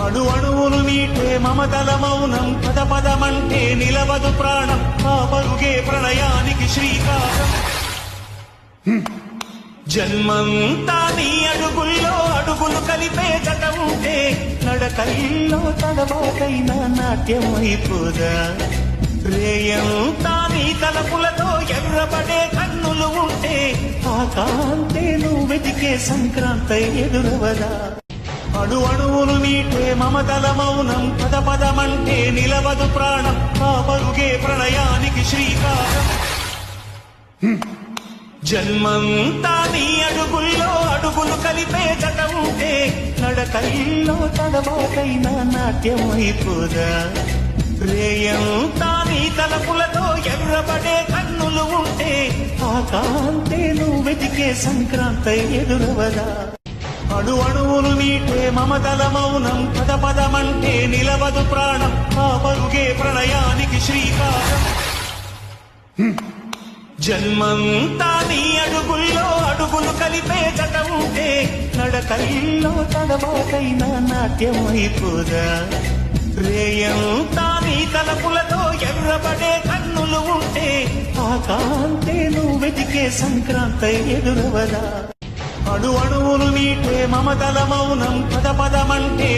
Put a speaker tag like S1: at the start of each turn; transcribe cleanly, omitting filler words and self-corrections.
S1: అణు అణువులు మీటే మమతల మౌనం పద పదమంటే నిలవదు ప్రాణం ఆ పరుగే ప్రణయానికి శ్రీకారం జన్మంతా నీ అడుగుల్లో అడుగులు కలిపే జత ఉంటే నడకల్లో తడబాటైన నాట్యం అయిపోదా రేయంతా నీ తలపులతో ఎర్రబడే కన్నులు ఉంటే ఆ కాంతే నువ్వు వెతికే సంక్రాంతి ఎదురవదా అణు అణువులు మీటే మమతల మౌనం పద పదమంటే నిలవదు ప్రాణం ఆ పరుగే ప్రణయానికి శ్రీకారం జన్మంతా నీ అడుగుల్లో అడుగులు కలిపే జత ఉంటే నడకల్లో తడబాటైన నాట్యం అయిపోదా రేయంతా నీ తలపులతో ఎర్రబడే కన్నులు ఉంటే ఆ కాంతే నువ్వు వెతికే సంక్రాంతి ఎదురవదా అణు అణువులు మీటే మమతల మౌనం పద పదమంటే నిలవదు ప్రాణం ఆ పరుగే ప్రణయానికి శ్రీకారం జన్మంతా నీ అడుగుల్లో అడుగులు కలిపే జత ఉంటే నడకల్లో తడబాటైన నాట్యం అయిపోదా రేయంతా నీ తలపులతో ఎర్రబడే కన్నులు ఉంటే ఆ కాంతే నువ్వు వెతికే సంక్రాంతి ఎదురవదా అణు అణువులు మీటే మమతల మౌనం పద పదమంటే